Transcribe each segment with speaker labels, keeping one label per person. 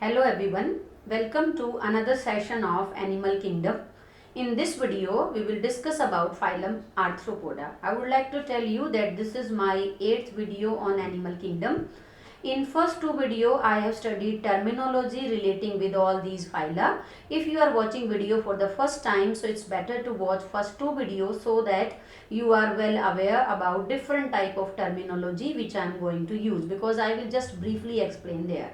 Speaker 1: Hello everyone, welcome to another session of Animal Kingdom. In this video, we will discuss about phylum Arthropoda. I would like to tell you that this is my 8th video on Animal Kingdom. In first two video, I have studied terminology relating with all these phyla. If you are watching video for the first time, so it's better to watch first two videos so that you are well aware about different type of terminology which I am going to use, because I will just briefly explain there.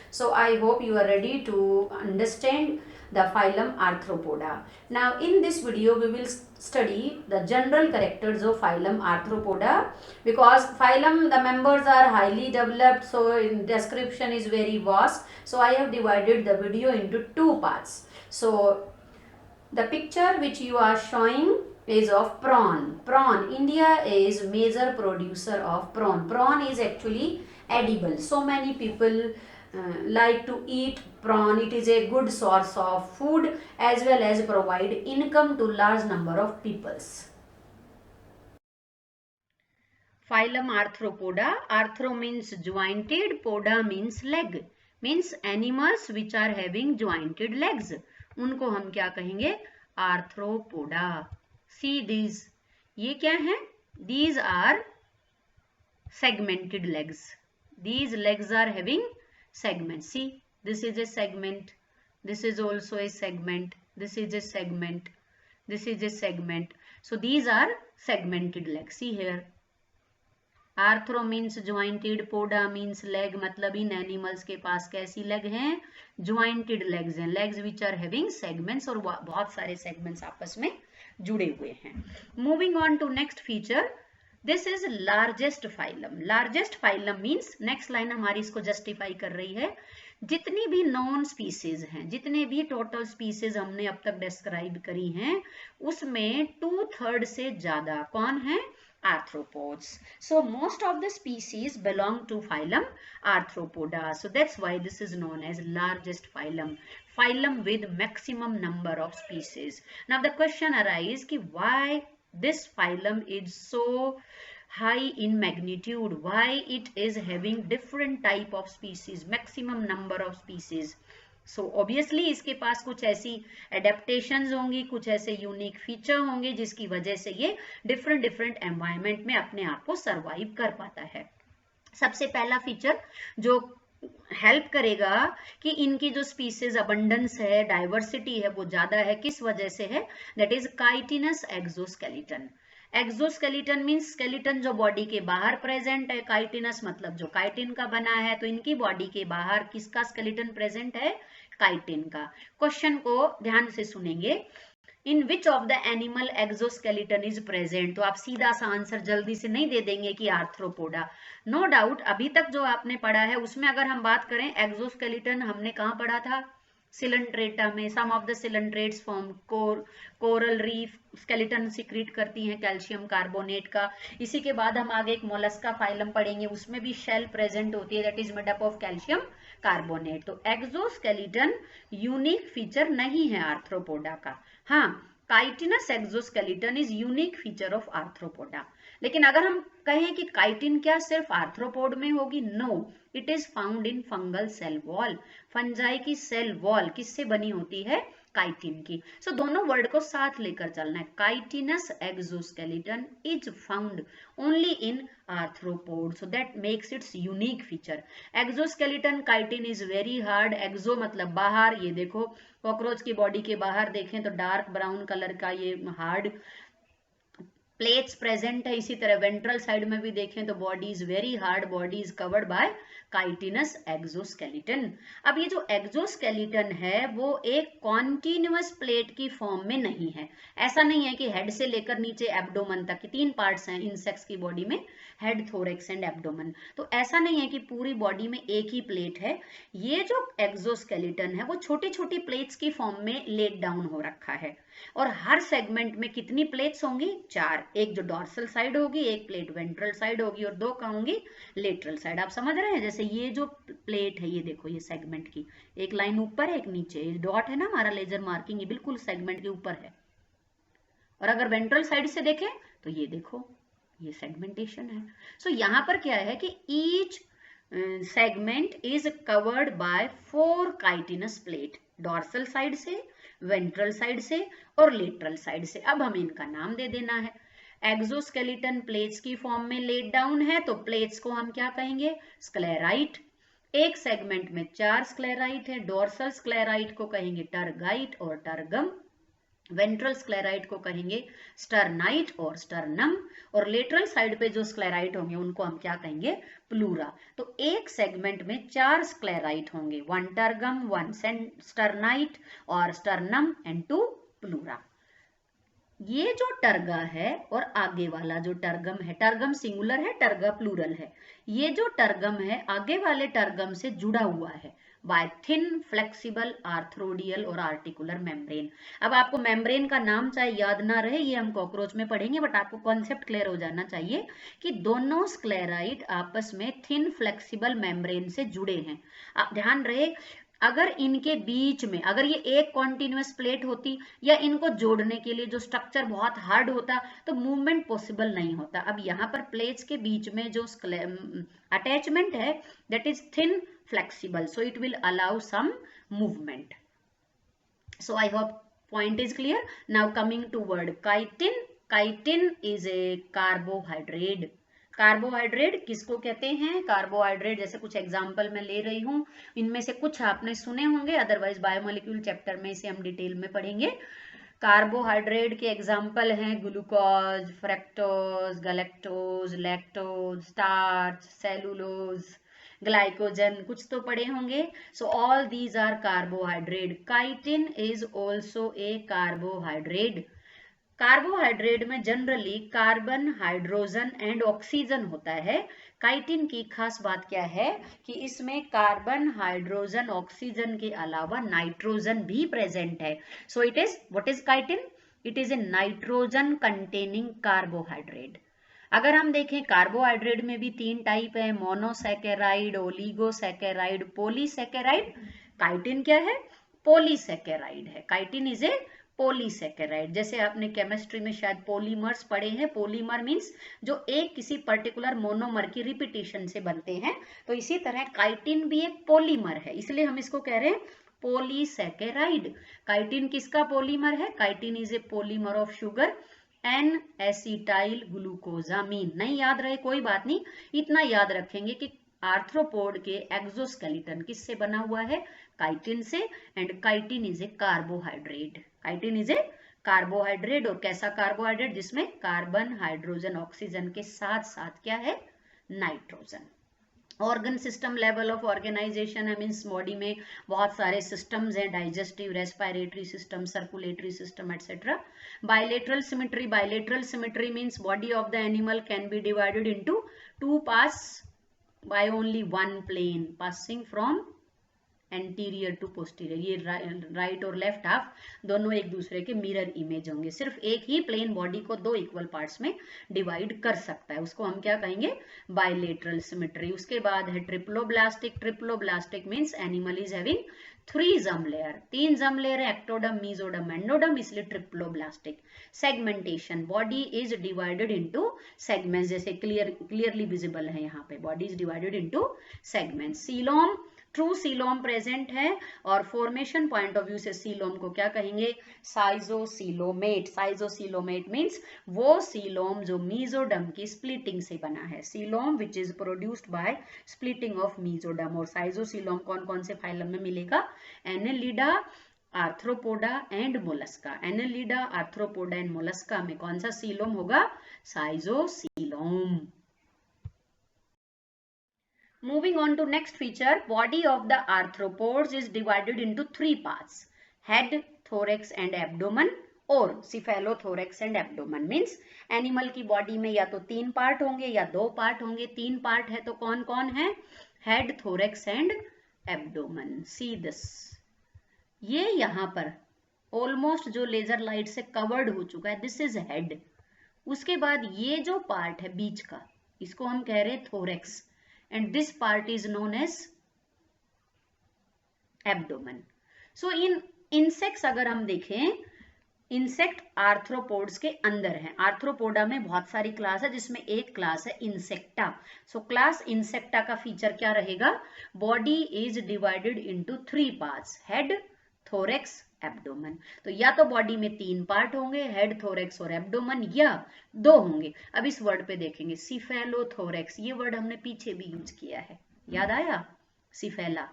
Speaker 1: So I hope you are ready to understand the phylum Arthropoda. Now in this video we will study the general characters of phylum Arthropoda, because phylum the members are highly developed, so in description is very vast. So I have divided the video into two parts. So the picture which you are showing is of prawn. India is major producer of prawn. Prawn is actually edible. So many people like to eat prawn. It is a good source of food as well as provide income to large number of peoples. Phylum Arthropoda. Arthro means jointed, poda means leg. Means animals which are having jointed legs. उनको हम क्या कहेंगे? Arthropoda. See these. ये क्या है? These are segmented legs. These legs are having segments. See, this is a segment. This is also a segment. This is a segment. This is a segment. So these are segmented legs. See here. Arthro means jointed, poda means leg, मतलब इन animals के पास कैसी leg हैं? Jointed legs हैं, legs which are having segments, और बहुत सारे सेगमेंट्स आपस में जुड़े हुए हैं. Moving on to next feature, this is largest phylum. Largest phylum means, next line हमारी इसको जस्टिफाई कर रही है, जितनी भी नॉन स्पीसीज हैं, जितने भी टोटल स्पीसीज हमने अब तक डिस्क्राइब करी हैं, उसमें 2/3 से ज्यादा कौन है? Arthropods. So most of the species belong to phylum Arthropoda. So that's why this is known as largest phylum. Phylum with maximum number of species. Now the question arises कि why this phylum is so high in magnitude? Why it is having different type of species, maximum number of species? So obviously इसके पास कुछ ऐसी adaptations होंगी, कुछ ऐसे unique feature होंगे जिसकी वजह से ये डिफरेंट एनवायरनमेंट में अपने आप को सरवाइव कर पाता है. सबसे पहला फीचर जो हेल्प करेगा कि इनकी जो स्पीसीज अबंडेंस है, डाइवर्सिटी है, वो ज्यादा है, किस वजह से है? That is chitinous exoskeleton. Exoskeleton means skeleton जो बॉडी के बाहर प्रेजेंट है, काइटिनस मतलब जो काइटिन का बना है, तो इनकी बॉडी के बाहर किसका स्केलेटन प्रेजेंट है? काइटिन का. क्वेश्चन को ध्यान से सुनेंगे, in which of the animal exoskeleton is present, तो आप सीधा सा आंसर जल्दी से नहीं दे देंगे कि आर्थ्रोपोडा. नो डाउट अभी तक जो आपने पढ़ा है उसमें अगर हम बात करें, एक्सोस्केलेटन हमने कहाँ पढ़ा था? सिलेंट्रेटा में. Some of the coelenterates form coral reef skeleton secrete करती हैं कैल्शियम कार्बोनेट का. इसी के बाद हम आगे एक मोलस्का फाइलम पढ़ेंगे, उसमें भी शेल प्रेजेंट होती है, that is made up of calcium carbonate. तो एक्सोस्केलेटन यूनिक फीचर नहीं है आर्थ्रोपोडा का. हाँ, chitinous exoskeleton is unique feature of arthropoda. लेकिन अगर हम कहें कि काइटिन क्या सिर्फ आर्थ्रोपोड में होगी? No, it is found in fungal cell wall. Fungi की सेल वॉल किससे बनी होती है? काइटिन की. सो दोनों वर्ड को साथ लेकर चलना है. Chitinous exoskeleton is found only in arthropod, so that makes its unique feature. Exoskeleton chitin is very hard. Exo मतलब बाहर, ये देखो कॉकरोच की बॉडी के बाहर देखें तो डार्क ब्राउन कलर का ये हार्ड प्लेट्स प्रेजेंट है. इसी तरह वेंट्रल साइड में भी देखें तो body is very hard, body is covered by chitinous exoskeleton. अब ये जो एक्सोस्केलेटन है वो एक कॉन्टिन्यूअस प्लेट की फॉर्म में नहीं है. ऐसा नहीं है कि हेड से लेकर नीचे एब्डोमन तक की 3 पार्ट्स हैं इंसेक्ट्स की बॉडी में, हेड, थोरेक्स एंड एब्डोमन. तो ऐसा नहीं है कि पूरी बॉडी में एक ही प्लेट है. ये जो एक्सोस्केलेटन है वो छोटी छोटी प्लेट्स की फॉर्म में लेट डाउन हो रखा है. और हर सेगमेंट में कितनी प्लेट्स होंगी? 4. एक जो डॉर्सल साइड होगी, एक प्लेट वेंट्रल साइड होगी, और 2 कहाँ होंगी? Lateral side. आप समझ रहे हैं? जैसे ये जो प्लेट है, ये देखो, ये सेगमेंट की एक लाइन ऊपर है, एक नीचे. ये डॉट है ना हमारा लेजर मार्किंग, ये बिल्कुल सेगमेंट के ऊपर है. और अगर वेंट्रल साइड से देखें तो ये देखो, ये सेगमेंटेशन है. सो यहाँ पर क्या है कि each segment is covered by 4 chitinous plate, dorsal side से, वेंट्रल साइड से और लेटरल साइड से। अब हमें इनका नाम दे देना है। एक्सोस्केलेटन प्लेट्स की फॉर्म में लेट डाउन है तो प्लेट्स को हम क्या कहेंगे? स्क्लेराइट। एक सेगमेंट में 4 स्क्लेराइट है। डोर्सल स्क्लेराइट को कहेंगे टर्गाइट और टर्गम, वेंट्रल स्क्लेराइट को कहेंगे स्टर्नाइट और स्टर्नम, और लेटरल साइड पे जो स्क्लेराइट होंगे उनको हम क्या कहेंगे? प्लूरा। तो एक सेगमेंट में 4 स्क्लेराइट होंगे, 1 टर्गम, 1 स्टर्नाइट और स्टर्नम एंड 2 प्लूरा। ये जो टर्गा है और आगे वाला जो टर्गम है, टर्गम सिंगुलर है, टर्गा प्लूरल है, ये जो टर्गम है आगे वाले टर्गम से जुड़ा हुआ है बाय थिन फ्लेक्सिबल आर्थ्रोडियल और आर्टिकुलर मेम्ब्रेन। अब आपको मेम्ब्रेन का नाम चाहे याद ना रहे, ये हम कॉकरोच में पढ़ेंगे, बट आपको कॉन्सेप्ट क्लियर हो जाना चाहिए कि दोनों स्क्लेराइड आपस में थिन फ्लेक्सिबल मेम्ब्रेन से जुड़े हैं। आप ध्यान रहे, अगर इनके बीच में अगर ये एक कॉन्टिन्यूअस प्लेट होती या इनको जोड़ने के लिए जो स्ट्रक्चर बहुत हार्ड होता तो मूवमेंट पॉसिबल नहीं होता। अब यहाँ पर प्लेट्स के बीच में जो अटैचमेंट है that is thin flexible, so it will allow some movement. So I hope point is clear. Now coming to word chitin. Chitin is a carbohydrate. Carbohydrate किसको कहते हैं? कार्बोहाइड्रेट जैसे कुछ एग्जांपल मैं ले रही हूं, इनमें से कुछ आपने सुने होंगे, अदरवाइज बायोमोलिक्यूल चैप्टर में इसे हम डिटेल में पढ़ेंगे। कार्बोहाइड्रेट के एग्जांपल हैं glucose, fructose, galactose, lactose, starch, cellulose, glycogen, कुछ तो पढ़े होंगे। So all these are carbohydrate. Chitin is also a carbohydrate. Carbohydrate में generally carbon, hydrogen and oxygen होता है। काइटिन की खास बात क्या है कि इसमें कार्बन, हाइड्रोजन, ऑक्सीजन के अलावा नाइट्रोजन भी प्रेजेंट है। So it is, what is chitin? It is A nitrogen containing carbohydrate. अगर हम देखें कार्बोहाइड्रेट में भी 3 टाइप है, मोनोसैकेराइड, ओलिगोसैकेराइड, पॉलीसैकेराइड। काइटिन क्या है? पॉलीसैकेराइड है। Chitin is A polysaccharide. जैसे आपने केमिस्ट्री में शायद पॉलीमर्स पढ़े हैं, पॉलीमर मींस जो एक किसी पर्टिकुलर मोनोमर की रिपीटेशन से बनते हैं, तो इसी तरह काइटिन भी एक पॉलीमर है, इसलिए हम इसको कह रहे हैं पॉलीसैकेराइड। काइटिन किसका पॉलीमर है? Chitin is a polymer of sugar N acetyl glucosamine. नहीं याद रहे कोई बात नहीं, इतना याद रखेंगे कि आर्थ्रोपोड के एक्सोस्केलेटन किससे बना हुआ है? काइटिन से। And chitin is A carbohydrate. Chitin is A carbohydrate. और कैसा कार्बोहाइड्रेट? जिसमें कार्बन, हाइड्रोजन, ऑक्सीजन के साथ साथ क्या है? Nitrogen. Organ system level of organisation है, मीन्स बॉडी में बहुत सारे सिस्टम्स हैं, digestive, respiratory system, circulatory system etcetera. Bilateral symmetry. Bilateral symmetry means body of the animal can be divided into 2 parts by only 1 plane passing from anterior to posterior. ये right और left half दोनों एक दूसरे के mirror image होंगे। सिर्फ एक ही plane body को 2 इक्वल पार्ट्स में डिवाइड कर सकता है, उसको हम क्या कहेंगे? Bilateral symmetry. उसके बाद है triploblastic. Triploblastic means animal is having 3 germ layer. 3 germ layer है, एक्टोडम, मीजोडम, एंडोडम, इसलिए triploblastic. Segmentation, body is divided into segments, जैसे क्लियरली विजिबल है यहाँ पे, body is divided into segments. Coelom, true coelom present है, और फॉर्मेशन पॉइंट ऑफ व्यू से coelom को क्या कहेंगे? साइजोसीलोमेट। साइजोसीलोमेट मींस वो सीलोम जो मीजोडम की स्प्लिटिंग से बना है। Coelom which is produced by splitting of mesoderm. और साइजोसीलोम कौन कौन से फाइलम में मिलेगा? Annelida, arthropoda and Mollusca. Annelida, arthropoda and Mollusca में कौन सा सीलोम होगा? साइजोसीलोम। Moving on to next feature, body of the arthropods is divided into 3 parts: head, thorax and abdomen, और cephalothorax and abdomen। means animal की body में या तो 3 part होंगे या 2 पार्ट होंगे। 3 पार्ट है तो कौन कौन है? Head, thorax and abdomen. See this, ये यहाँ पर ऑलमोस्ट जो लेजर लाइट से कवर्ड हो चुका है, दिस इज हेड। उसके बाद ये जो पार्ट है बीच का, इसको हम कह रहे हैं thorax, and this part is known as abdomen. So in insects अगर हम देखें इंसेक्ट आर्थ्रोपोड्स के अंदर है। आर्थ्रोपोडा में बहुत सारी क्लास है जिसमें एक क्लास है इंसेक्टा। सो क्लास इंसेक्टा का फीचर क्या रहेगा? Body is divided into 3 parts, head, thorax, abdomen. तो या तो बॉडी में 3 पार्ट होंगे, हेड, थोरेक्स और एब्डोमेन, या 2 होंगे। अब इस वर्ड पे देखेंगे, सिफेलोथोरेक्स, ये वर्ड हमने पीछे भी यूज किया है, याद आया? सिफेला,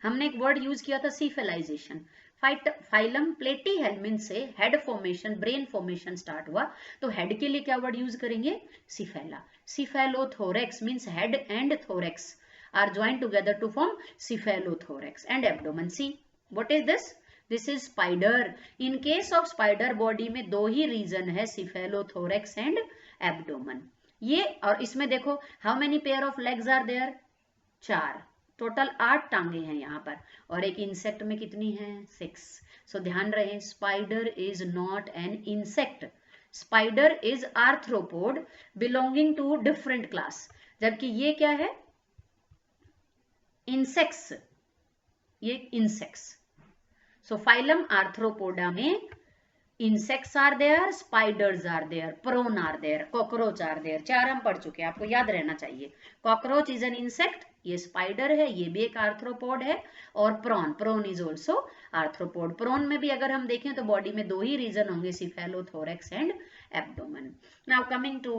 Speaker 1: हमने एक वर्ड यूज किया था सिफेलाइजेशन। फाइलम प्लेटीहेल्मिन्थ से head formation, brain formation start हुआ, तो हेड के लिए क्या वर्ड यूज करेंगे? Cephala. Cephalothorax means head and thorax are joined together to form cephalothorax and abdomen. See what is this? This is spider. In case of spider body में 2 ही region है, cephalothorax and abdomen. ये, और इसमें देखो how many pair of legs are there? 4, total 8 टांगे हैं यहाँ पर, और एक इंसेक्ट में कितनी है? 6। सो ध्यान रहे, spider is not an insect, spider is arthropod belonging to different class, जबकि ये क्या है? इंसेक्ट्स, ये इंसेक्ट्स। सो फाइलम आर्थ्रोपोडा में insects are there, spiders are there, prawn are there, cockroach are there. 4 हम पढ़ चुके हैं, आपको याद रहना चाहिए। कॉकरोच इज एन इंसेक्ट, ये स्पाइडर है, ये भी एक आर्थ्रोपोड है, और prawn is also arthropod. Prawn में भी अगर हम देखें तो बॉडी में 2 ही रीजन होंगे, cephalothorax and abdomen. Now coming to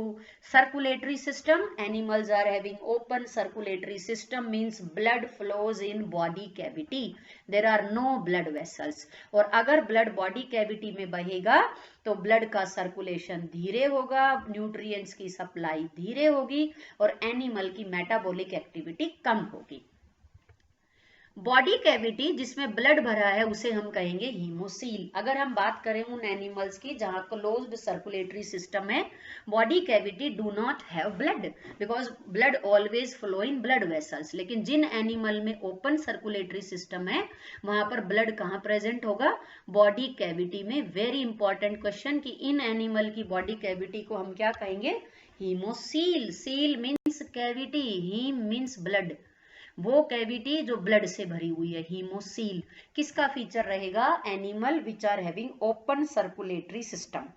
Speaker 1: circulatory system, animals are having open circulatory system, means blood flows in body cavity, there are no blood vessels. और अगर ब्लड बॉडी कैविटी में बहेगा तो ब्लड का circulation धीरे होगा, nutrients की supply धीरे होगी, और एनिमल की मेटाबॉलिक एक्टिविटी कम होगी। बॉडी कैविटी जिसमें ब्लड भरा है उसे हम कहेंगे हीमोसील। अगर हम बात करें उन एनिमल्स की जहां क्लोज्ड सर्कुलेटरी सिस्टम है, body cavity do not have blood because blood always flow in blood vessels. लेकिन जिन एनिमल में ओपन सर्कुलेटरी सिस्टम है वहां पर ब्लड कहाँ प्रेजेंट होगा? बॉडी कैविटी में। वेरी इंपॉर्टेंट क्वेश्चन कि इन एनिमल की बॉडी कैविटी को हम क्या कहेंगे? Haemocoel. Coel means cavity, haem means blood, वो कैविटी जो ब्लड से भरी हुई है, हीमोसील। किसका फीचर रहेगा? Animal which are having open circulatory system.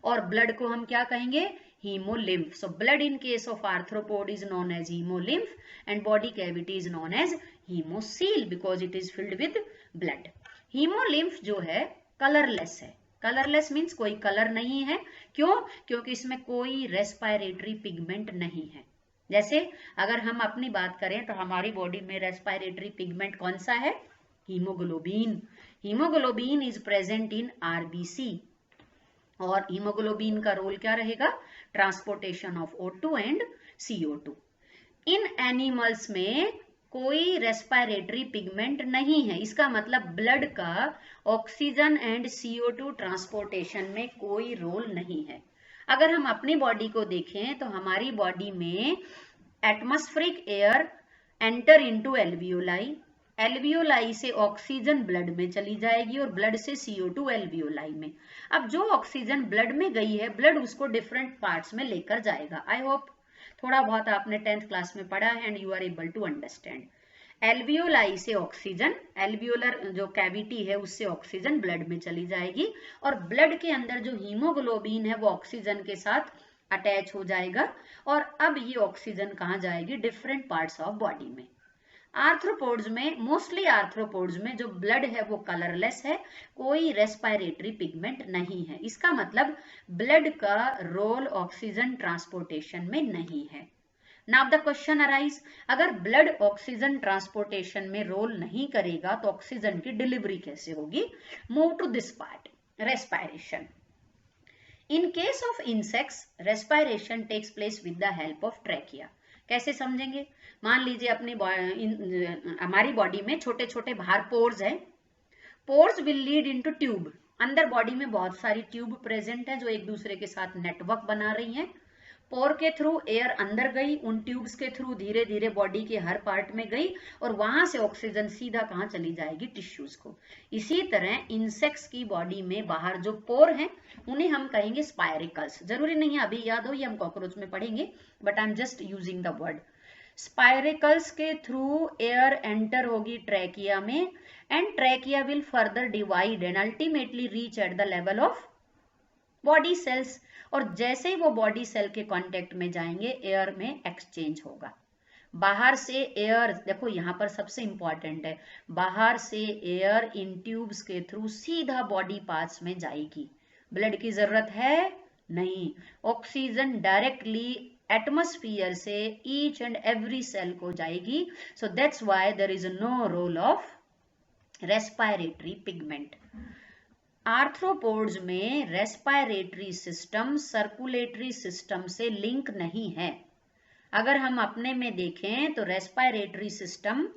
Speaker 1: और ब्लड को हम क्या कहेंगे? Haemolymph. So blood in case of arthropod is known as haemolymph and body cavity is known as haemocoel because it is filled with blood. Haemolymph जो है colourless है। Colourless means कोई colour नहीं है। क्यों? क्योंकि इसमें कोई रेस्पिरेटरी पिगमेंट नहीं है। जैसे अगर हम अपनी बात करें तो हमारी बॉडी में रेस्पिरेटरी पिगमेंट कौन सा है? Haemoglobin. Haemoglobin is present in RBC, और हीमोग्लोबिन का रोल क्या रहेगा? Transportation of O2 and CO2। In animals में कोई रेस्पिरेटरी पिगमेंट नहीं है, इसका मतलब ब्लड का ऑक्सीजन एंड CO2 ट्रांसपोर्टेशन में कोई रोल नहीं है। अगर हम अपनी बॉडी को देखें तो हमारी बॉडी में atmospheric air enter into alveoli, alveoli से ऑक्सीजन ब्लड में चली जाएगी और ब्लड से CO2 एल्वियोलाई में। अब जो ऑक्सीजन ब्लड में गई है, ब्लड उसको डिफरेंट पार्ट्स में लेकर जाएगा। आई होप थोड़ा बहुत आपने 10th क्लास में पढ़ा है and you are able to understand. Alveoli से ऑक्सीजन, एल्वियोलर जो कैविटी है उससे ऑक्सीजन ब्लड में चली जाएगी, और ब्लड के अंदर जो हीमोग्लोबिन है वो ऑक्सीजन के साथ अटैच हो जाएगा, और अब ये ऑक्सीजन कहाँ जाएगी? डिफरेंट पार्ट्स ऑफ बॉडी में। आर्थ्रोपोड्स में, मोस्टली आर्थ्रोपोड्स में जो ब्लड है वो कलरलेस है, कोई रेस्पिरेटरी पिगमेंट नहीं है। इसका मतलब ब्लड का रोल ऑक्सीजन ट्रांसपोर्टेशन में नहीं है। नाउ द क्वेश्चन अराइज, अगर ब्लड ऑक्सीजन ट्रांसपोर्टेशन में रोल नहीं करेगा तो ऑक्सीजन की डिलीवरी कैसे होगी? Move to this part, respiration. In case of insects respiration takes place with the help of trachea. कैसे समझेंगे? मान लीजिए अपनी हमारी बॉडी में छोटे छोटे बाहर पोर्स हैं। Pores will lead into tube. अंदर बॉडी में बहुत सारी ट्यूब प्रेजेंट है जो एक दूसरे के साथ नेटवर्क बना रही हैं। पोर के थ्रू एयर अंदर गई, उन ट्यूब्स के थ्रू धीरे धीरे बॉडी के हर पार्ट में गई, और वहां से ऑक्सीजन सीधा कहाँ चली जाएगी? टिश्यूज को। इसी तरह इंसेक्ट्स की बॉडी में बाहर जो पोर हैं उन्हें हम कहेंगे स्पायरिकल्स। जरूरी नहीं है अभी याद हो, ये हम कॉकरोच में पढ़ेंगे, but I am just using the word. Spiracles के थ्रू एयर एंटर होगी ट्रैकिया में and trachea will further divide and ultimately reach at the level of body cells. और जैसे ही वो बॉडी सेल के कांटेक्ट में जाएंगे एयर में एक्सचेंज होगा। बाहर से एयर, देखो यहां पर सबसे इंपॉर्टेंट है, बाहर से एयर इन ट्यूब्स के थ्रू सीधा बॉडी पार्ट्स में जाएगी। ब्लड की जरूरत है नहीं, ऑक्सीजन डायरेक्टली एटमॉस्फेयर से ईच एंड एवरी सेल को जाएगी। So that's why there is no role of respiratory pigment. Arthropods में रेस्पिरेटरी सिस्टम सर्कुलेटरी सिस्टम से लिंक नहीं है। अगर हम अपने में देखें तो रेस्पिरेटरी सिस्टम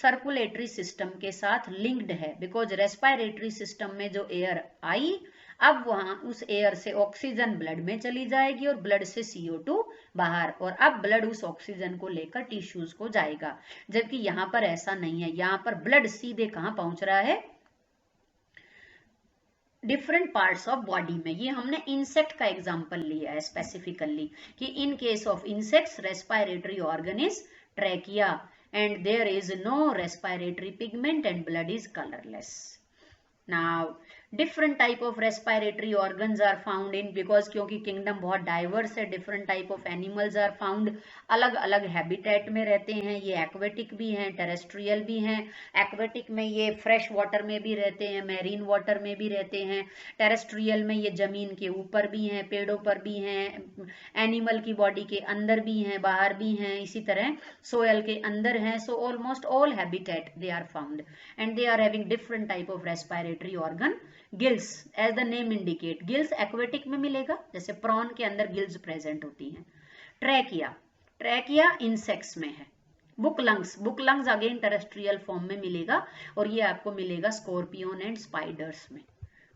Speaker 1: सर्कुलेटरी सिस्टम के साथ लिंक्ड है, बिकॉज रेस्पिरेटरी सिस्टम में जो एयर आई, अब वहां उस एयर से ऑक्सीजन ब्लड में चली जाएगी और ब्लड से CO2 बाहर, और अब ब्लड उस ऑक्सीजन को लेकर टिश्यूज को जाएगा। जबकि यहाँ पर ऐसा नहीं है, यहाँ पर ब्लड सीधे कहाँ पहुंच रहा है, डिफरेंट पार्ट्स ऑफ बॉडी में। ये हमने इंसेक्ट का एग्जांपल लिया है स्पेसिफिकली कि in case of insects respiratory organ is trachea and there is no respiratory pigment and blood is colourless. Now different type of respiratory organs are found in, because क्योंकि kingdom बहुत diverse है, different type of animals are found, अलग अलग habitat में रहते हैं। ये aquatic भी हैं, टेरेस्ट्रियल भी हैं। एक्वेटिक में ये फ्रेश वाटर में भी रहते हैं, मैरीन वाटर में भी रहते हैं। टेरेस्ट्रियल में ये जमीन के ऊपर भी हैं, पेड़ों पर भी हैं, एनिमल की बॉडी के अंदर भी हैं, बाहर भी हैं, इसी तरह सोयल के अंदर हैं। So almost all habitat they are found and they are having different type of respiratory organ. Gills, as the name indicate, gills aquatic में मिलेगा, जैसे प्रॉन के अंदर गिल्स प्रेजेंट होती हैं। ट्रैकिया, ट्रैकिया इंसेक्ट्स में है। Book lungs, book lungs again terrestrial form में मिलेगा और ये आपको मिलेगा स्कॉर्पियन एंड स्पाइडर्स में।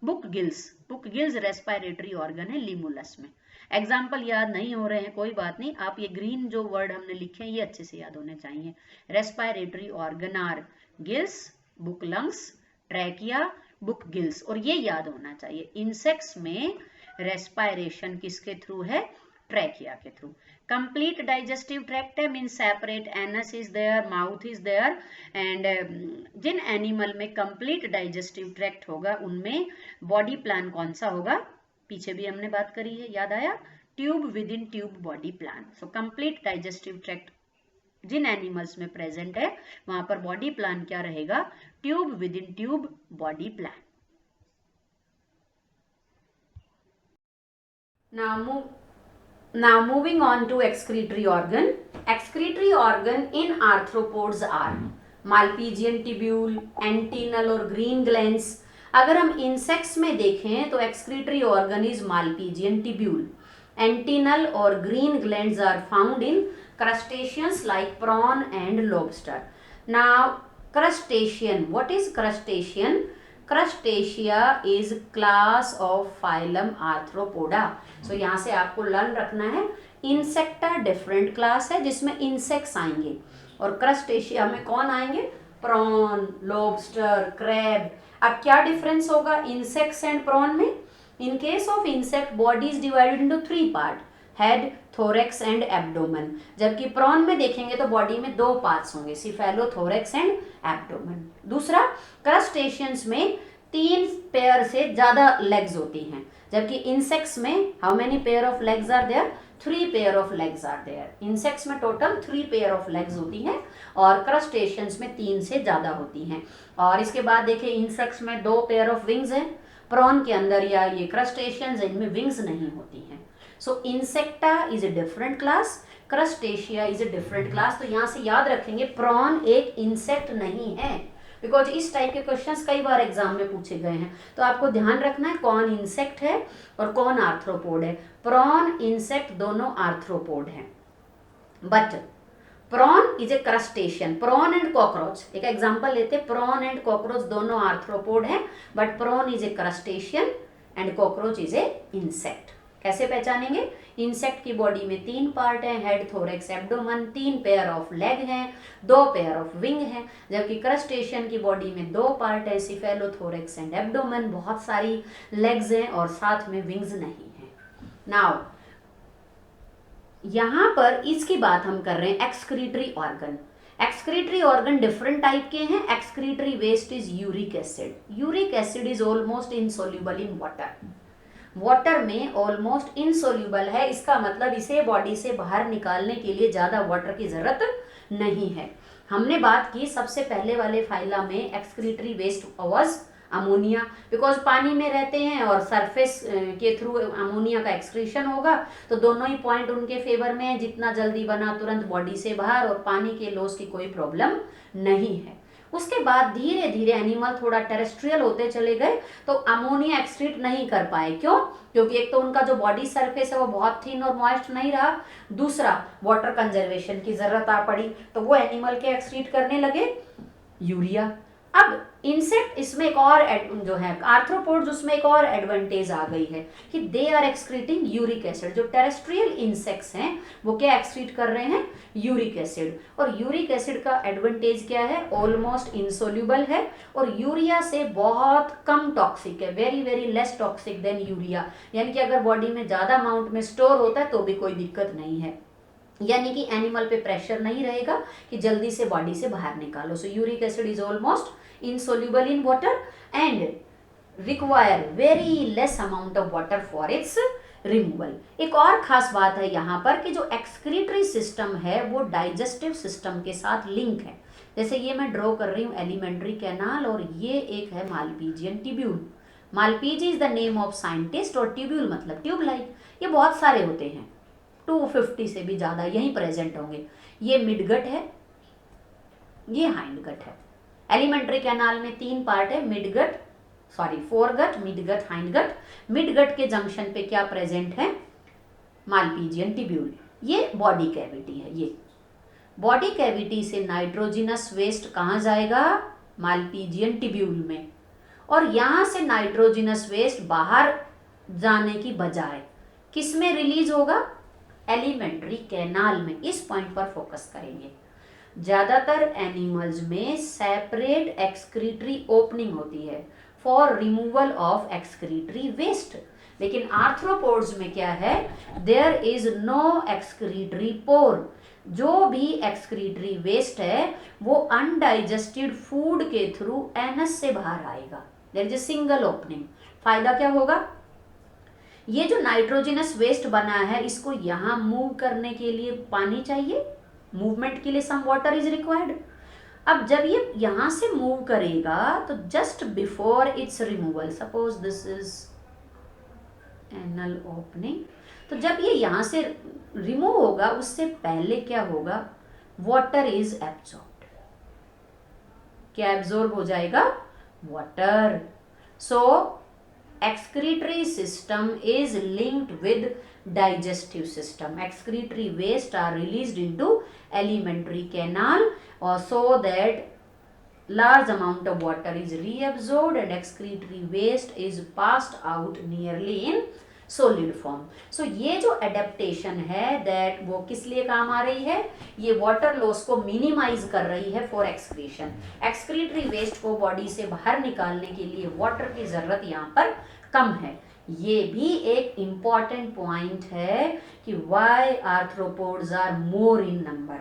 Speaker 1: बुक गिल्स रेस्पिरेटरी ऑर्गन है लिमुलस में। एग्जाम्पल याद नहीं हो रहे हैं, कोई बात नहीं, आप ये ग्रीन जो वर्ड हमने लिखे हैं ये अच्छे से याद होने चाहिए। Respiratory organ are gills, book lungs, trachea, book gills, और ये याद होना चाहिए। इंसेक्ट्स में रेस्पिरेशन किसके थ्रू है, ट्रैकिया के थ्रू। कंप्लीट डाइजेस्टिव ट्रैक्ट है, mean separate anus is there, mouth is there, and जिन एनिमल में कंप्लीट डाइजेस्टिव ट्रैक्ट होगा उनमें बॉडी प्लान कौन सा होगा, पीछे भी हमने बात करी है, याद आया, tube within tube body plan. So complete digestive tract जिन एनिमल्स में प्रेजेंट है वहां पर बॉडी प्लान क्या रहेगा, tube within tube body plan. Now moving on to excretory organ. Excretory organ in arthropods are Malpighian tubule, antennal और green glands. अगर हम insects में देखें तो excretory organ is Malpighian tubule. Antennal और green glands are found in crustaceans like prawn and lobster. Now crustacean, what is crustacean? Crustacea is class of phylum Arthropoda. So यहाँ से आपको learn रखना है, इंसेक्टा डिफरेंट क्लास है जिसमें insects आएंगे और क्रस्टेशिया में कौन आएंगे, प्रॉन, लॉबस्टर, क्रैब। अब क्या डिफरेंस होगा इंसेक्ट्स एंड प्रॉन में? इन case of insect body is divided into 3 part, head, thorax and abdomen. जबकि प्रॉन में देखेंगे तो बॉडी में 2 पार्ट्स होंगे, सिफेलोथोरेक्स एंड एब्डोमेन। दूसरा, क्रस्टेशियंस में 3 पेयर से ज्यादा लेग्स होती हैं, जबकि इंसेक्ट्स में how many pair of legs are there, 3 pair of legs are there. Insects में टोटल 3 पेयर ऑफ लेग्स होती हैं और क्रस्टेशियंस में 3 से ज्यादा होती हैं। और इसके बाद देखिए इंसेक्ट्स में 2 पेयर ऑफ विंग्स हैं, प्रॉन के अंदर या ये क्रस्टेशियंस इनमें विंग्स नहीं होती हैं। So insecta is a different class, crustacea is a different class. तो यहाँ से याद रखेंगे प्रॉन एक इंसेक्ट नहीं है, बिकॉज इस टाइप के क्वेश्चंस कई बार एग्जाम में पूछे गए हैं। तो आपको ध्यान रखना है कौन इंसेक्ट है और कौन आर्थ्रोपोड है। प्रॉन, इंसेक्ट दोनों आर्थ्रोपोड हैं, but prawn is a crustacean. Prawn and cockroach, एक एग्जांपल लेते, प्रॉन एंड कॉकरोच दोनों आर्थ्रोपोड हैं, but prawn is a crustacean and cockroach is an insect. कैसे पहचानेंगे? इंसेक्ट की बॉडी में 3 पार्ट हैं, head, thorax, abdomen, 3 pair of leg हैं, 2 पेयर ऑफ विंग हैं। जबकि क्रस्टेशियन की बॉडी में 2 पार्ट है, सिफेलोथोरेक्स एंड एब्डोमेन, बहुत सारी लेग्स हैं और साथ में विंग्स नहीं है। नाउ यहाँ पर इसकी बात हम कर रहे हैं excretory organ. Excretory organ different type के हैं। Excretory waste is uric acid. Uric acid is almost insoluble in water. Water में ऑलमोस्ट इनसोल्यूबल है, इसका मतलब इसे बॉडी से बाहर निकालने के लिए ज्यादा वाटर की जरूरत नहीं है। हमने बात की सबसे पहले वाले फाइला में excretory waste was ammonia, because पानी में रहते हैं और सरफेस के थ्रू अमोनिया का एक्सक्रीशन होगा, तो दोनों ही पॉइंट उनके फेवर में है, जितना जल्दी बना तुरंत बॉडी से बाहर और पानी के लॉस की कोई प्रॉब्लम नहीं है। उसके बाद धीरे धीरे एनिमल थोड़ा टेरेस्ट्रियल होते चले गए, तो अमोनिया एक्सक्रीट नहीं कर पाए। क्यों? क्योंकि एक तो उनका जो बॉडी सरफेस है वो बहुत थिन और मॉइस्ट नहीं रहा, दूसरा वाटर कंजर्वेशन की जरूरत आ पड़ी, तो वो एनिमल के एक्सक्रीट करने लगे यूरिया। अब इंसेक्ट इसमें एक और जो है आर्थ्रोपोड्स, उसमें एक और एडवांटेज आ गई है कि they are excreting uric acid. जो टेरेस्ट्रियल इंसेक्ट्स हैं वो क्या एक्सक्रीट कर रहे हैं? Uric acid. और यूरिक एसिड का एडवांटेज क्या है? ऑलमोस्ट इनसोल्यूबल है और यूरिया से बहुत कम टॉक्सिक है, very very less toxic than urea. यानी कि अगर बॉडी में ज्यादा अमाउंट में स्टोर होता है तो भी कोई दिक्कत नहीं है, यानी कि एनिमल पे प्रेशर नहीं रहेगा कि जल्दी से बॉडी से बाहर निकालो। So uric acid is almost insoluble in water and require very less amount of water for its removal। एक और खास बात है यहाँ पर कि जो एक्सक्रीटरी सिस्टम है वो डाइजेस्टिव सिस्टम के साथ लिंक है। जैसे ये मैं ड्रॉ कर रही हूँ एलिमेंट्री कैनाल और ये एक है Malpighian tubule. Malpighi is the name of scientist और ट्यूब्यूल मतलब ट्यूब लाइक। ये बहुत सारे होते हैं, 250 से भी ज्यादा यहीं प्रेजेंट होंगे। ये मिडगट है, ये हाइंडगट है। एलिमेंट्री कैनाल में 3 पार्ट है, midgut foregut, midgut, hindgut. Midgut के जंक्शन पे क्या प्रेजेंट है? Malpighian tubule. ये बॉडी कैविटी है। ये बॉडी कैविटी से नाइट्रोजिनस वेस्ट कहाँ जाएगा? मालपीजियन ट्यूब्यूल में। और यहां से नाइट्रोजिनस वेस्ट बाहर जाने की बजाय किस में रिलीज होगा? एलिमेंट्री कैनाल में। इस पॉइंट पर फोकस करेंगे। ज्यादातर एनिमल्स में सेपरेट एक्सक्रीटरी ओपनिंग होती है for removal of excretory waste, लेकिन आर्थ्रोपोड्स में क्या है? There is no excretory pore. जो भी एक्सक्रीटरी वेस्ट है वो अनडाइजेस्टेड फूड के थ्रू एनस से बाहर आएगा। There is a single opening. फायदा क्या होगा? ये जो नाइट्रोजिनस वेस्ट बना है इसको यहां मूव करने के लिए पानी चाहिए, मूवमेंट के लिए सम वाटर इज रिक्वायर्ड। अब जब ये यहां से मूव करेगा तो just before it's removal, suppose this is anal opening, तो जब ये यहां से रिमूव होगा उससे पहले क्या होगा? Water is absorbed. क्या एब्जॉर्ब हो जाएगा? Water. So excretory system is linked with digestive system. Excretory waste are released into alimentary canal so that large amount of water is reabsorbed and excretory waste is passed out nearly in solid form. So ये जो adaptation है that वो किस लिए काम आ रही है? ये water loss को minimize कर रही है for excretion. excretory waste को body से बाहर निकालने के लिए water की जरूरत यहाँ पर कम है। ये भी एक important point है कि why arthropods are more in number।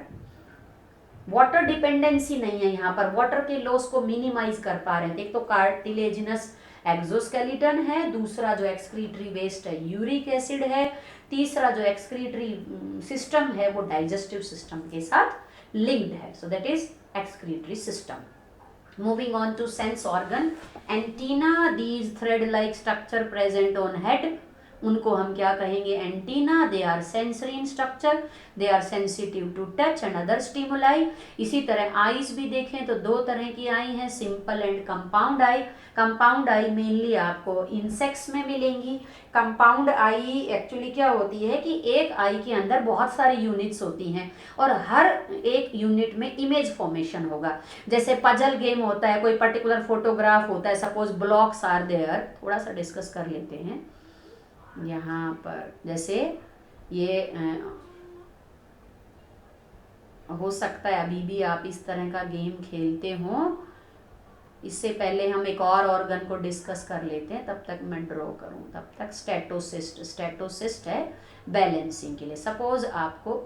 Speaker 1: Water dependency नहीं है यहाँ पर, वाटर के लॉस को मिनिमाइज कर पा रहे हैं। एक तो कार्टिलेजिनस एक्सोस्केलेटन है, दूसरा जो एक्सक्रीटरी वेस्ट है यूरिक एसिड है, तीसरा जो एक्सक्रीटरी सिस्टम है वो डाइजेस्टिव सिस्टम के साथ लिंक्ड है। So that is excretory system. Moving on to sense organ, antenna, these thread like structure present on head, उनको हम क्या कहेंगे? Antenna. They are sensory in structure, they are sensitive to touch and other stimuli. इसी तरह eyes भी देखें तो 2 तरह की आई हैं, simple and compound eye. Compound I mainly आपको इंसेक्ट्स में मिलेंगी। कंपाउंड आई एक्चुअली क्या होती है कि एक आई के अंदर बहुत सारी यूनिट्स होती हैं और हर एक यूनिट में इमेज फॉर्मेशन होगा। जैसे पजल गेम होता है, कोई पर्टिकुलर फोटोग्राफ होता है, सपोज ब्लॉक्स आर देयर। थोड़ा सा डिस्कस कर लेते हैं यहाँ पर। जैसे ये हो सकता है अभी भी आप इस तरह का गेम खेलते हो, इससे पहले हम एक और ऑर्गन को डिस्कस कर लेते हैं, तब तक मैं ड्रॉ करूं, तब तक स्टेटोसिस्ट, स्टेटोसिस्ट है बैलेंसिंग के लिए। सपोज आपको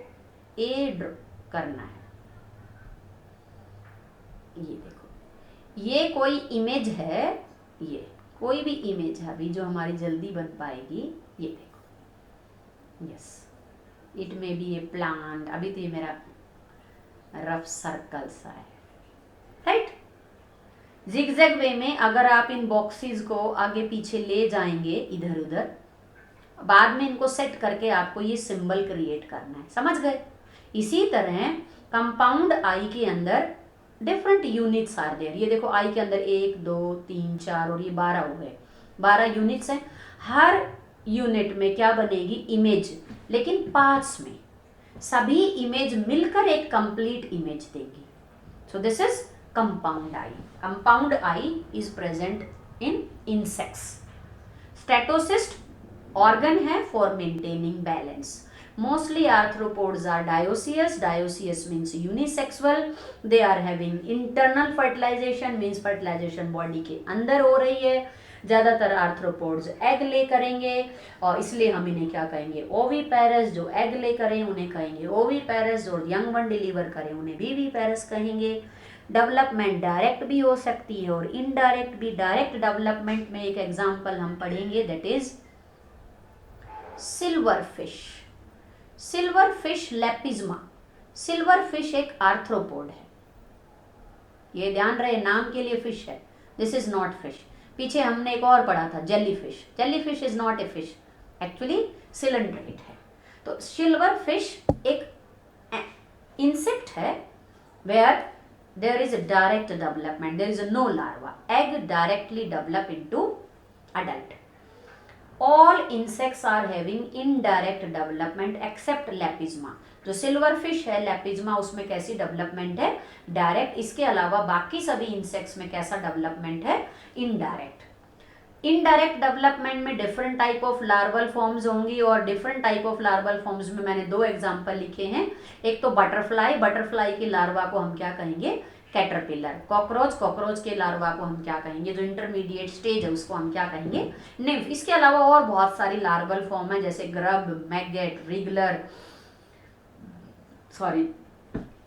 Speaker 1: ए ड्रॉ करना है, ये देखो, ये कोई इमेज है, ये कोई भी इमेज है अभी जो हमारी जल्दी बन पाएगी, ये देखो, yes, it may be A plant, अभी तो ये मेरा रफ सर्कल सा है, राइट। जिगजैग वे में अगर आप इन बॉक्सेस को आगे पीछे ले जाएंगे इधर उधर, बाद में इनको सेट करके आपको ये सिंबल क्रिएट करना है, समझ गए। इसी तरह कंपाउंड आई के अंदर डिफरेंट यूनिट्स आर देयर, ये देखो आई के अंदर 1 2 3 4 और ये 12 हो गए, 12 यूनिट्स हैं। हर यूनिट में क्या बनेगी, इमेज, लेकिन पार्ट्स में सभी इमेज मिलकर एक कंप्लीट इमेज देगी। So this is compound eye. Compound eye is present in insects. Statocyst organ है for maintaining balance. Mostly arthropods are dioecious. Dioecious means unisexual. They are having internal fertilization, means fertilization body के अंदर हो रही है। ज़्यादातर arthropods egg ले करेंगे और इसलिए हम इन्हें क्या कहेंगे, ओवीपेरस। जो एग ले करें उन्हें कहेंगे ओवीपेरस, और यंग वन डिलीवर करें उन्हें विवीपेरस कहेंगे। डेवलपमेंट डायरेक्ट भी हो सकती है और इनडायरेक्ट भी। डायरेक्ट डेवलपमेंट में एक एग्जाम्पल हम पढ़ेंगे, that is silver fish. Silver fish lepisma. Silver fish एक आर्थ्रोपोड है, ये ध्यान रहे, नाम के लिए फिश है, दिस इज नॉट फिश। पीछे हमने एक और पढ़ा था jelly fish. Jelly fish is not a fish, actually coelenterate है। तो सिल्वर फिश एक इंसेक्ट है where there is direct development, there is no larva, egg directly develop into adult. All insects are having indirect development except lepisma. जो silver fish है लेपिज्मा, उसमें कैसी development है, direct. इसके अलावा बाकी सभी इंसेक्ट्स में कैसा डेवलपमेंट है, इनडायरेक्ट। इनडायरेक्ट डेवलपमेंट में different type of larval forms होंगी, और different type of larval forms में मैंने 2 एग्जांपल लिखे हैं। एक तो बटरफ्लाई, बटरफ्लाई के लार्वा को हम क्या कहेंगे, कैटरपिलर। कॉकरोच, कॉकरोच के लार्वा को हम क्या कहेंगे, जो इंटरमीडिएट स्टेज है उसको हम क्या कहेंगे, निम्फ। इसके अलावा और बहुत सारी लार्वल फॉर्म है, जैसे grub, maggot, wriggler,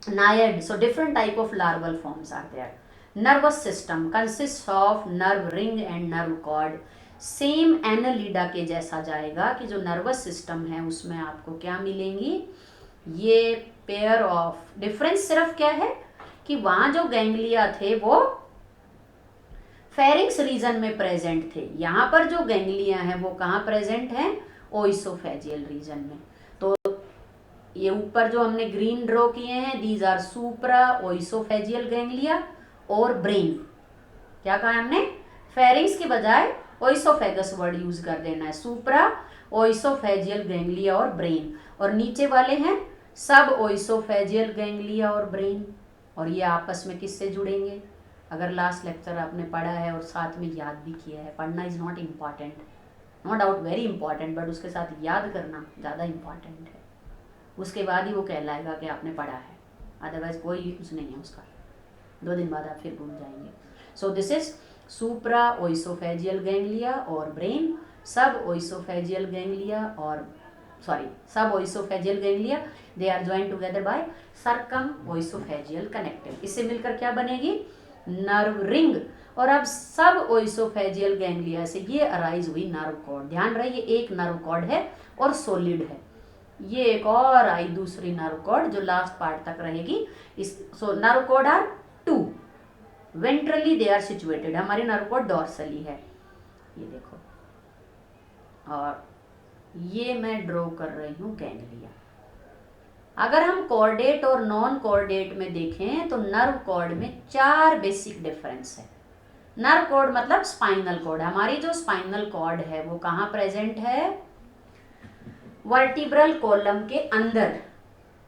Speaker 1: naiad. So different type of larval forms are there. Nervous system consist of nerve ring and nerve cord. Same annelida के जैसा जाएगा कि जो नर्वस सिस्टम है उसमें आपको क्या मिलेंगी, ये पेयर ऑफ। डिफरेंस सिर्फ क्या है कि वहां जो गैंग्लिया थे वो फेरिंक्स रीजन में प्रेजेंट थे, यहां पर जो गैंग्लिया है वो कहां प्रेजेंट है, ओइसोफेजियल रीजन में। तो ये ऊपर जो हमने ग्रीन ड्रॉ किए हैं, these are supra oesophageal ganglia और ब्रेन। क्या कहा हमने, फेरिंक्स के बजाय ओइसोफेगस वर्ड यूज कर देना है, सुप्रा ओइसोफेजियल गैंग्लिया और ब्रेन। और नीचे वाले हैं सब ओइसोफेजियल गैंग्लिया और ब्रेन। और ये आपस में किससे जुड़ेंगे, अगर लास्ट लेक्चर आपने पढ़ा है और साथ में याद भी किया है। पढ़ना is not important, no doubt very important, but उसके साथ याद करना ज़्यादा इम्पॉर्टेंट है। उसके बाद ही वो कहलाएगा कि आपने पढ़ा है, अदरवाइज कोई यूज नहीं है उसका, 2 दिन बाद आप फिर भूल जाएंगे। So this is supra oesophageal ganglia और ब्रेन, सब ओइसोफेजियल गैंग्लिया और sub oesophageal ganglia, they are joined together by circum oesophageal connective. इससे मिलकर क्या बनेगी, नर्व रिंग। और अब सब ओइसोफेजियल गैंग्लिया से ये अराइज हुई नर्व कॉर्ड। ध्यान रहे ये एक नर्व कॉर्ड है और सॉलिड है, ये एक और आई दूसरी नर्व कॉर्ड जो लास्ट पार्ट तक रहेगी। इस so nerve cord are 2, ventrally they are situated. हमारी नर्व कॉर्ड डॉर्सली है, ये देखो, और ये मैं ड्रॉ कर रही हूं गैंग्लिया। अगर हम कॉर्डेट और नॉन कॉर्डेट में देखें तो नर्व कॉर्ड में 4 बेसिक डिफरेंस है। नर्व कॉर्ड मतलब स्पाइनल कॉर्ड। हमारी जो स्पाइनल कॉर्ड है वो कहाँ प्रेजेंट है, वर्टिब्रल कॉलम के अंदर,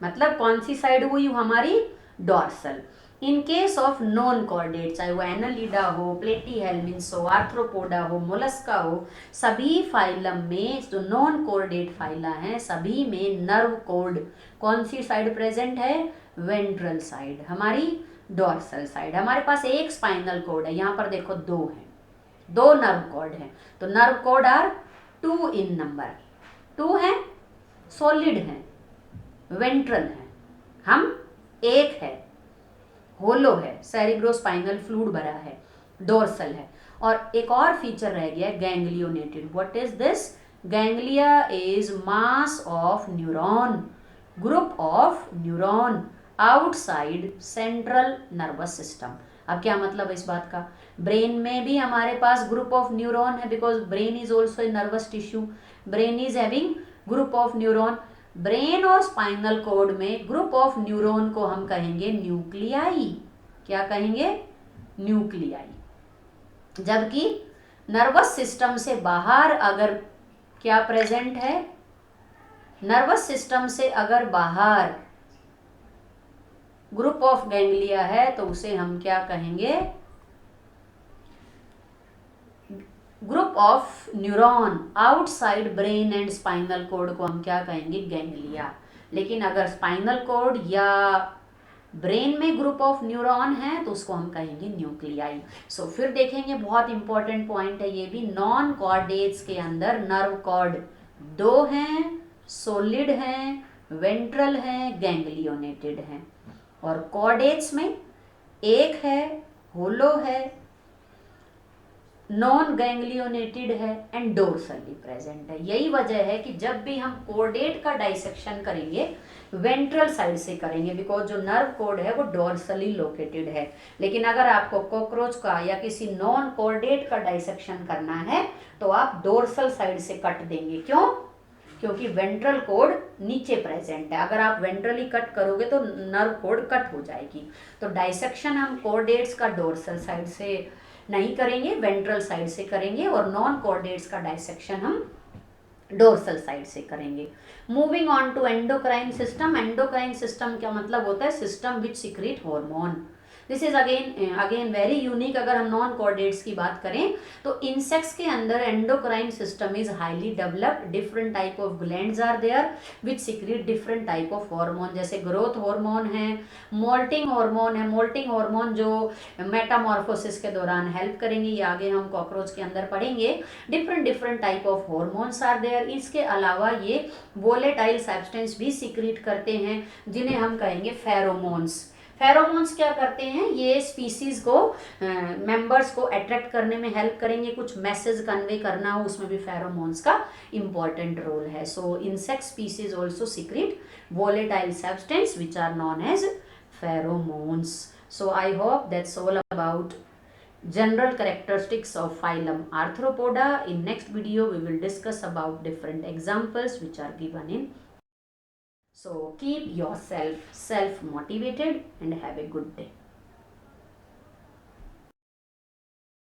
Speaker 1: मतलब कौन सी साइड हुई हमारी, dorsal. In case of non chordate, चाहे वो एनालिडा हो, प्लेटीहेल्मिन्स हो, आर्थ्रोपोडा हो, मोलस्का हो, सभी फाइलम में जो नॉन कॉर्डेट फाइला हैं सभी में नर्व कॉर्ड कौन सी साइड प्रेजेंट है, वेंट्रल साइड। हमारी डोर्सल साइड। हमारे पास एक स्पाइनल कॉर्ड है, यहाँ पर देखो दो है, दो नर्व कॉर्ड है, तो nerve cord are 2 in number, 2 है, सॉलिड है, वेंट्रल है, हम एक है, होलो है, सेरिब्रोस्पाइनल फ्लूइड भरा है, डोर्सल है। और एक और फीचर रह गया ganglionated. What is this? Ganglia is mass of neuron, group of neuron outside central nervous system. अब क्या मतलब है इस बात का? ब्रेन में भी हमारे पास ग्रुप ऑफ न्यूरॉन है, because brain is also a nervous tissue, brain is having group of neuron. Brain और स्पाइनल कॉर्ड में ग्रुप ऑफ न्यूरॉन को हम कहेंगे न्यूक्लियाई। क्या कहेंगे? न्यूक्लियाई। जबकि नर्वस सिस्टम से बाहर अगर क्या प्रेजेंट है, नर्वस सिस्टम से अगर बाहर ग्रुप ऑफ गैंग्लिया है तो उसे हम क्या कहेंगे? Group of neuron outside brain and spinal cord को हम क्या कहेंगे? गैंग्लिया। लेकिन अगर स्पाइनल कॉर्ड या ब्रेन में ग्रुप ऑफ न्यूरॉन है तो उसको हम कहेंगे न्यूक्लियाई। सो फिर देखेंगे, बहुत इंपॉर्टेंट पॉइंट है ये भी, नॉन कॉर्डेट्स के अंदर नर्व कॉर्ड दो हैं, सॉलिड हैं, वेंट्रल हैं, गैंग्लियोनेटेड हैं, और कॉर्डेट्स में एक है, होलो है, नॉन गैंग्लियोनेटेड है एंड डोर्सली प्रेजेंट है। यही वजह है कि जब भी हम कॉर्डेट का डाइसेक्शन करेंगे वेंट्रल साइड से करेंगे, बिकॉज जो नर्व कॉर्ड है वो डोर्सली लोकेटेड है। लेकिन अगर आपको कॉकरोच का या किसी नॉन कॉर्डेट का डाइसेक्शन करना है तो आप डोर्सल साइड से कट देंगे। क्यों? क्योंकि वेंट्रल कॉर्ड नीचे प्रेजेंट है। अगर आप वेंट्रली कट करोगे तो नर्व कॉर्ड कट हो जाएगी। तो डाइसेक्शन हम कॉर्डेट्स का डोर्सल साइड से नहीं करेंगे, वेंट्रल साइड से करेंगे, और नॉन कॉर्डेट्स का डाइसेक्शन हम डोर्सल साइड से करेंगे। Moving on to endocrine system. Endocrine system क्या मतलब होता है? System which secrete hormone. This is again very unique. अगर हम नॉन कॉर्डेट्स की बात करें तो इंसेक्ट्स के अंदर endocrine system is highly developed. Different type of glands are there which secrete different type of hormone, जैसे ग्रोथ हार्मोन है, मोल्टिंग हार्मोन है। मोल्टिंग हार्मोन जो मेटामॉर्फोसिस के दौरान हेल्प करेंगे, ये आगे हम कॉकरोच के अंदर पढ़ेंगे। Different type of hormones are there. इसके अलावा ये वोलेटाइल सब्सटेंस भी सिक्रीट करते हैं जिन्हें हम कहेंगे फेरोमोन्स। फेरोमोन्स क्या करते हैं? ये स्पीसीज को मेंबर्स को अट्रैक्ट करने में हेल्प करेंगे, कुछ मैसेज कन्वे करना हो उसमें भी फेरोमोन्स का इंपॉर्टेंट रोल है। So insect species also secrete volatile substance which are known as pheromones. So I hope that's all about general characteristics of phylum Arthropoda. In next video we will discuss about different examples which are given in. So keep yourself self motivated and have a good day.